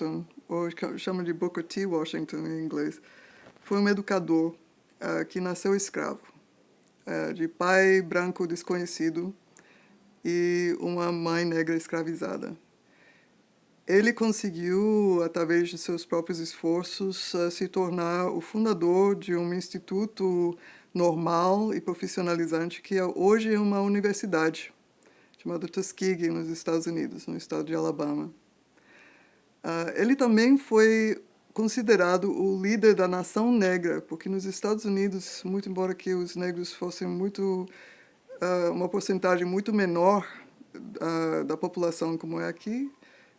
Washington, ou chama de Booker T. Washington em inglês, foi um educador que nasceu escravo, de pai branco desconhecido e uma mãe negra escravizada. Ele conseguiu, através de seus próprios esforços, se tornar o fundador de um instituto normal e profissionalizante que hoje é uma universidade, chamada Tuskegee, nos Estados Unidos, no estado de Alabama. Ele também foi considerado o líder da nação negra, porque nos Estados Unidos, muito embora que os negros fossem uma porcentagem muito menor da população como é aqui,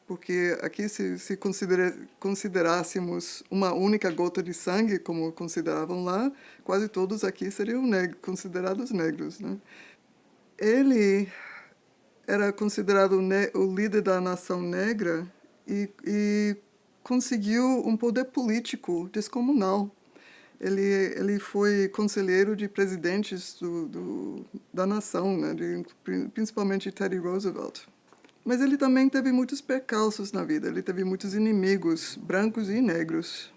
porque aqui se considerássemos uma única gota de sangue, como consideravam lá, quase todos aqui seriam considerados negros, né? Ele era considerado o líder da nação negra e conseguiu um poder político descomunal. Ele foi conselheiro de presidentes da nação, né, principalmente Teddy Roosevelt. Mas ele também teve muitos percalços na vida. Ele teve muitos inimigos, brancos e negros,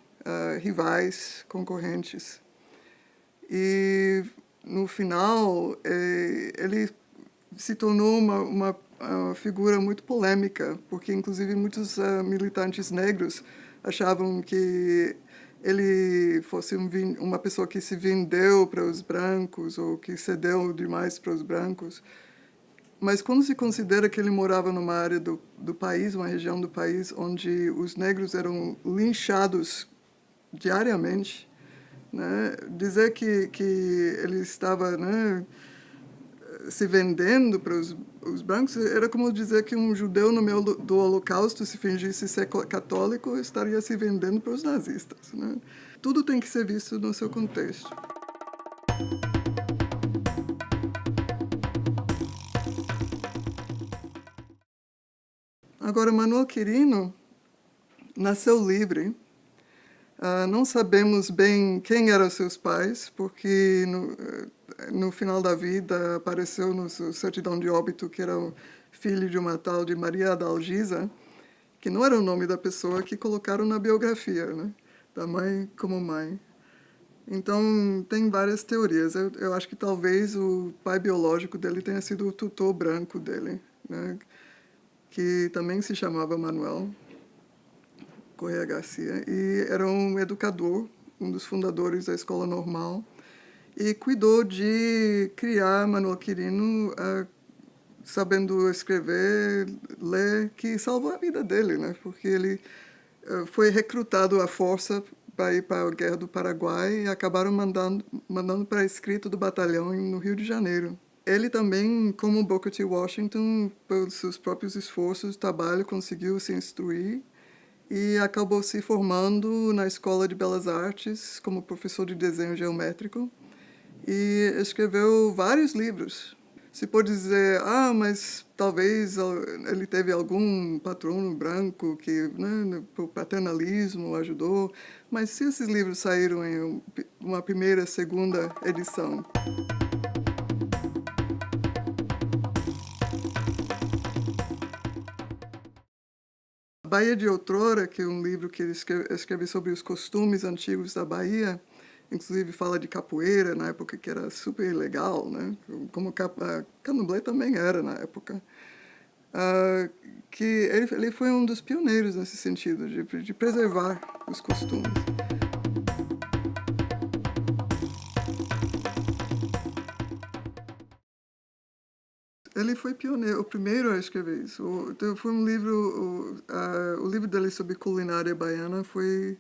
rivais, concorrentes. E, no final, ele se tornou uma figura muito polêmica, porque, inclusive, muitos militantes negros achavam que ele fosse uma pessoa que se vendeu para os brancos ou que cedeu demais para os brancos. Mas quando se considera que ele morava numa área do país, uma região do país, onde os negros eram linchados diariamente, né, dizer que ele estava, né, se vendendo para os brancos era como dizer que um judeu no meio do Holocausto, se fingisse ser católico, estaria se vendendo para os nazistas, né? Tudo tem que ser visto no seu contexto. Agora, Manuel Quirino nasceu livre. Não sabemos bem quem eram seus pais, porque no final da vida apareceu no certidão de óbito que era o filho de uma tal de Maria Adalgisa, que não era o nome da pessoa que colocaram na biografia, né? Da mãe como mãe. Então, tem várias teorias. Eu acho que talvez o pai biológico dele tenha sido o tutor branco dele, né? Que também se chamava Manuel Correia Garcia, e era um educador, um dos fundadores da Escola Normal, e cuidou de criar Manuel Quirino, sabendo escrever, ler, que salvou a vida dele, né? Porque ele foi recrutado à força para ir para a Guerra do Paraguai e acabaram mandando para escrito do batalhão no Rio de Janeiro. Ele também, como Booker T. Washington, pelos seus próprios esforços de trabalho, conseguiu se instruir e acabou se formando na Escola de Belas Artes como professor de desenho geométrico e escreveu vários livros. Se pode dizer, mas talvez ele teve algum patrono branco que, né, por paternalismo, ajudou, mas se esses livros saíram em uma primeira, segunda edição. Bahia de Outrora, que é um livro que ele escreve sobre os costumes antigos da Bahia, inclusive fala de capoeira, na época que era super legal, né? Como candomblé também era na época. Que ele foi um dos pioneiros nesse sentido, de preservar os costumes. Ele foi pioneiro, o primeiro a escrever isso. Foi um livro, o livro dele sobre culinária baiana foi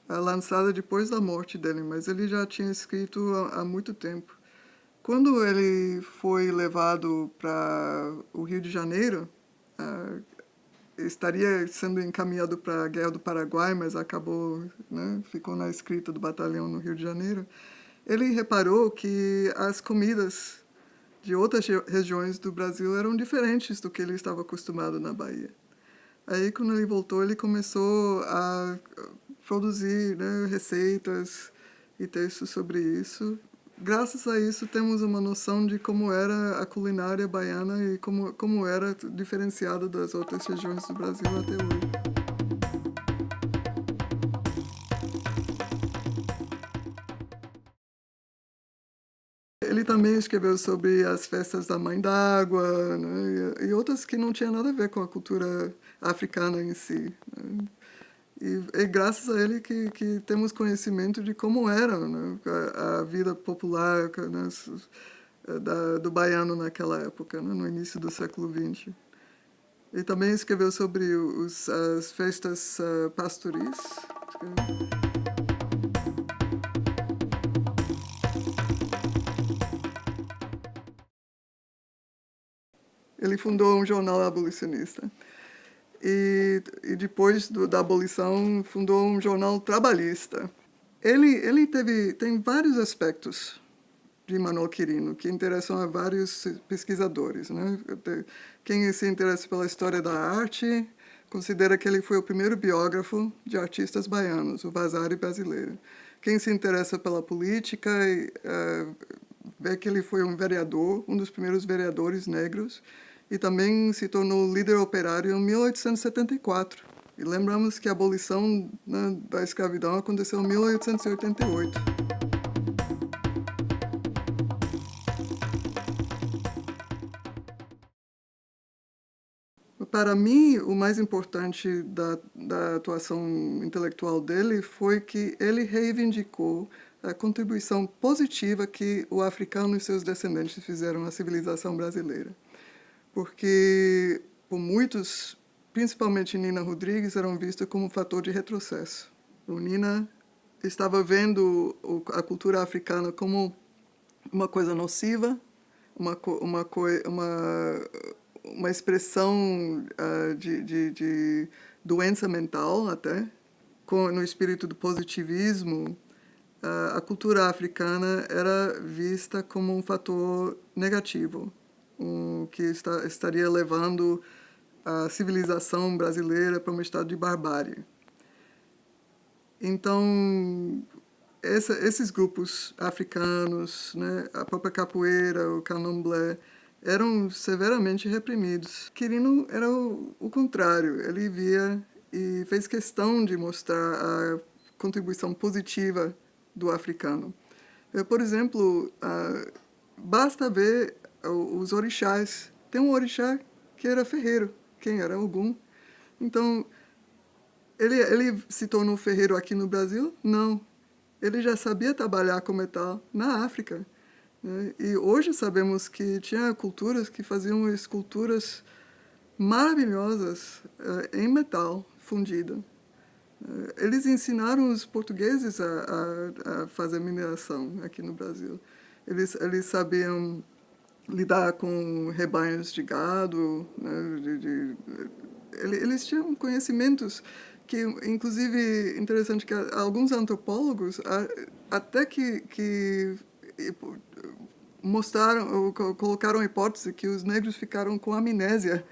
lançado depois da morte dele, mas ele já tinha escrito há muito tempo. Quando ele foi levado para o Rio de Janeiro, estaria sendo encaminhado para a Guerra do Paraguai, mas acabou, né, ficou na escrita do batalhão no Rio de Janeiro. Ele reparou que as comidas de outras regiões do Brasil eram diferentes do que ele estava acostumado na Bahia. Aí, quando ele voltou, ele começou a produzir, né, receitas e textos sobre isso. Graças a isso, temos uma noção de como era a culinária baiana e como era diferenciada das outras regiões do Brasil até hoje. ele também escreveu sobre as festas da Mãe d'Água, né, e outras que não tinham nada a ver com a cultura africana em si. Né. E é graças a ele que temos conhecimento de como era, né, a vida popular, né, do baiano naquela época, né, no início do século XX. Ele também escreveu sobre as festas pastoris. Ele fundou um jornal abolicionista. E depois da abolição, fundou um jornal trabalhista. Ele tem vários aspectos de Manuel Quirino que interessam a vários pesquisadores. Né? Quem se interessa pela história da arte considera que ele foi o primeiro biógrafo de artistas baianos, o Vasari brasileiro. Quem se interessa pela política vê que ele foi um vereador, um dos primeiros vereadores negros, e também se tornou líder operário em 1874. E lembramos que a abolição, né, da escravidão aconteceu em 1888. Para mim, o mais importante da atuação intelectual dele foi que ele reivindicou a contribuição positiva que o africano e seus descendentes fizeram à civilização brasileira. Porque, por muitos, principalmente Nina Rodrigues, eram vistos como um fator de retrocesso. O Nina estava vendo a cultura africana como uma coisa nociva, uma expressão de doença mental até, no espírito do positivismo. A cultura africana era vista como um fator negativo, que estaria levando a civilização brasileira para um estado de barbárie. Então, esses grupos africanos, né, a própria capoeira, o candomblé, eram severamente reprimidos. Quirino era o contrário. Ele via e fez questão de mostrar a contribuição positiva do africano. Por exemplo, basta ver os orixás. Tem um orixá que era ferreiro, quem era Ogum. Então, ele se tornou ferreiro aqui no Brasil? Não. Ele já sabia trabalhar com metal na África. Né? E hoje sabemos que tinha culturas que faziam esculturas maravilhosas em metal fundido. Eles ensinaram os portugueses a fazer mineração aqui no Brasil. Eles sabiam lidar com rebanhos de gado, né? Eles tinham conhecimentos que, inclusive, interessante que alguns antropólogos até que mostraram ou colocaram a hipótese que os negros ficaram com amnésia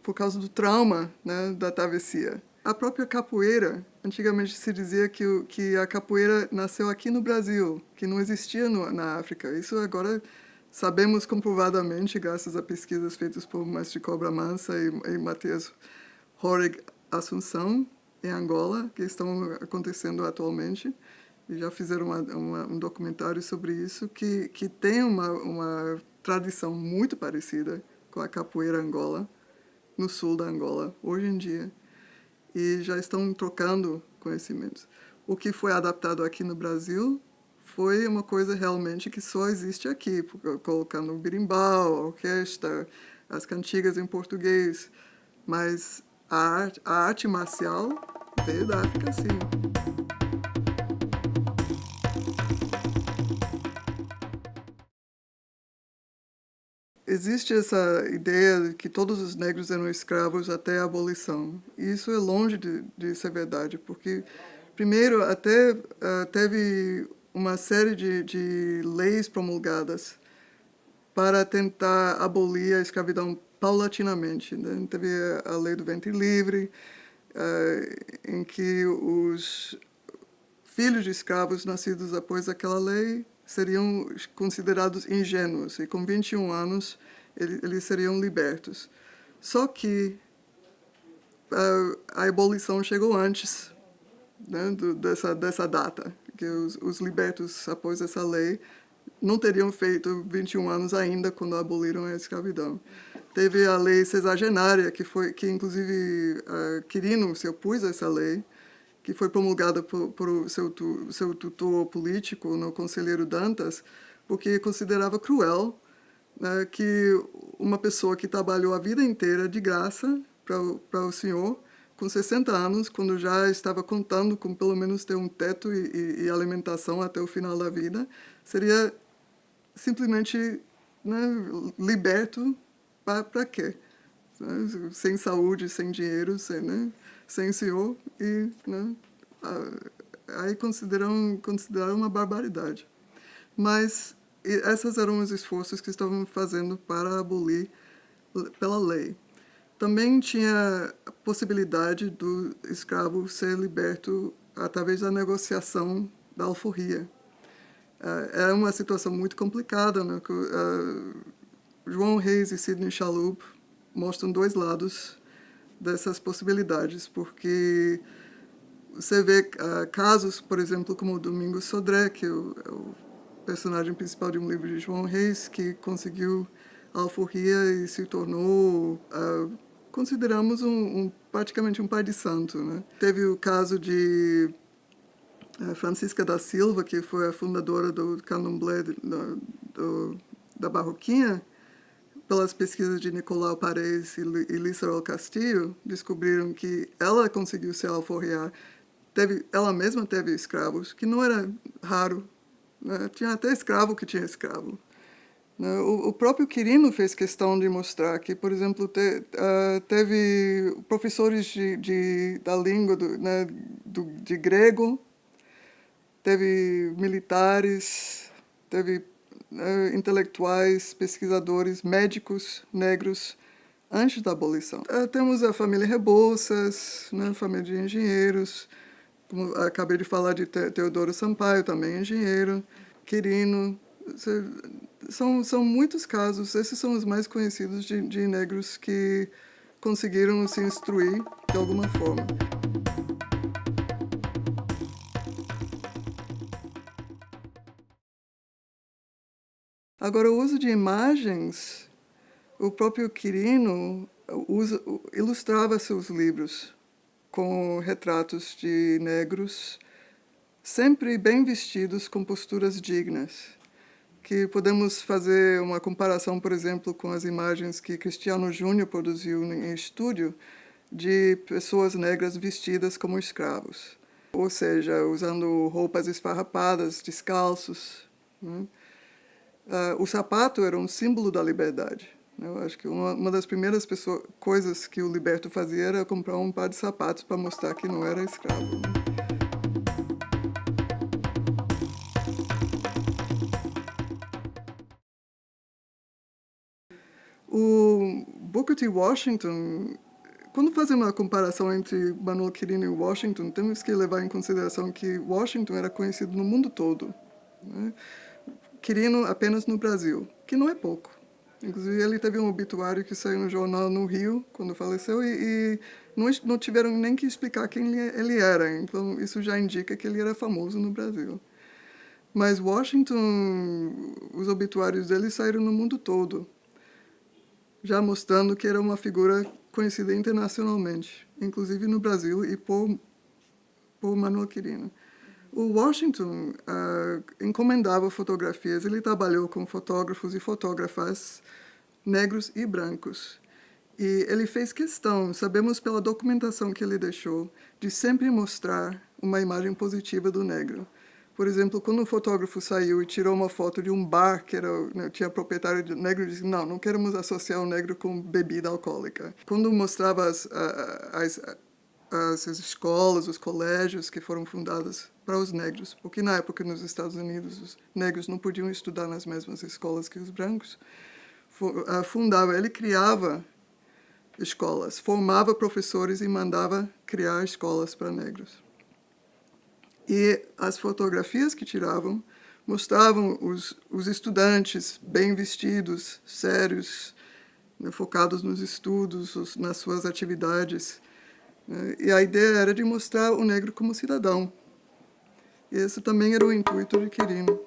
por causa do trauma, né, da travessia. A própria capoeira, antigamente se dizia que a capoeira nasceu aqui no Brasil, que não existia na África. Isso agora sabemos comprovadamente, graças a pesquisas feitas por Mestre Cobra Mansa e Matias Horeg Assunção, em Angola, que estão acontecendo atualmente. E já fizeram um documentário sobre isso, que tem uma tradição muito parecida com a capoeira Angola, no sul da Angola, hoje em dia. E já estão trocando conhecimentos. O que foi adaptado aqui no Brasil foi uma coisa realmente que só existe aqui, colocando o berimbau, a orquestra, as cantigas em português. Mas a arte marcial veio da África, sim. Existe essa ideia de que todos os negros eram escravos até a abolição. E isso é longe de ser verdade, porque, primeiro, até teve uma série de leis promulgadas para tentar abolir a escravidão paulatinamente. Né? Teve a lei do ventre livre, em que os filhos de escravos nascidos após aquela lei seriam considerados ingênuos, e com 21 anos eles seriam libertos. Só que a abolição chegou antes, né, dessa data, que os libertos após essa lei não teriam feito 21 anos ainda quando aboliram a escravidão. Teve a lei sexagenária, que inclusive Quirino se opôs a essa lei, que foi promulgada por seu tutor político, no conselheiro Dantas, porque considerava cruel, né, que uma pessoa que trabalhou a vida inteira de graça para o senhor, com 60 anos, quando já estava contando com pelo menos ter um teto e alimentação até o final da vida, seria simplesmente, né, liberto para quê? Sem saúde, sem dinheiro, sem senhor, e, né, aí consideraram uma barbaridade. Mas esses eram os esforços que estavam fazendo para abolir pela lei. Também tinha a possibilidade do escravo ser liberto através da negociação da alforria. Era uma situação muito complicada, né? João Reis e Sidney Chalhoub mostram dois lados dessas possibilidades, porque você vê casos, por exemplo, como o Domingos Sodré, que é o personagem principal de um livro de João Reis, que conseguiu a alforria e se tornou, consideramos, praticamente um pai de santo, né? Teve o caso de Francisca da Silva, que foi a fundadora do candomblé da Barroquinha. Pelas pesquisas de Nicolau Paredes e Lícero Castillo, descobriram que ela conseguiu se alforriar. Ela mesma teve escravos, que não era raro, né? Tinha até escravo que tinha escravo. O próprio Quirino fez questão de mostrar que, por exemplo, teve professores da língua de grego, teve militares, teve intelectuais, pesquisadores, médicos negros antes da abolição. Temos a família Rebouças, né, a família de engenheiros, como acabei de falar de Teodoro Sampaio, também engenheiro, Quirino. São muitos casos, esses são os mais conhecidos de negros que conseguiram se instruir de alguma forma. Agora, o uso de imagens, o próprio Quirino ilustrava seus livros com retratos de negros, sempre bem vestidos, com posturas dignas. Que podemos fazer uma comparação, por exemplo, com as imagens que Cristiano Júnior produziu em estúdio de pessoas negras vestidas como escravos, ou seja, usando roupas esfarrapadas, descalços, né? O sapato era um símbolo da liberdade. Eu acho que uma das primeiras coisas que o liberto fazia era comprar um par de sapatos para mostrar que não era escravo, né? O Booker T. Washington, quando fazemos uma comparação entre Manuel Quirino e Washington, temos que levar em consideração que Washington era conhecido no mundo todo, né? Quirino apenas no Brasil, que não é pouco. Inclusive, ele teve um obituário que saiu no jornal no Rio, quando faleceu, e não tiveram nem que explicar quem ele era. Então, isso já indica que ele era famoso no Brasil. Mas Washington, os obituários dele saíram no mundo todo, já mostrando que era uma figura conhecida internacionalmente, inclusive no Brasil e por Manuel Quirino. O Washington encomendava fotografias, ele trabalhou com fotógrafos e fotógrafas negros e brancos. E ele fez questão, sabemos pela documentação que ele deixou, de sempre mostrar uma imagem positiva do negro. Por exemplo, quando um fotógrafo saiu e tirou uma foto de um bar que tinha proprietário negro, disse, não queremos associar o negro com bebida alcoólica. Quando mostrava as escolas, os colégios que foram fundados para os negros, porque na época nos Estados Unidos os negros não podiam estudar nas mesmas escolas que os brancos, ele criava escolas, formava professores e mandava criar escolas para negros. E as fotografias que tiravam mostravam os estudantes bem vestidos, sérios, né, focados nos estudos, nas suas atividades. E a ideia era de mostrar o negro como cidadão. E esse também era o intuito de Quirino.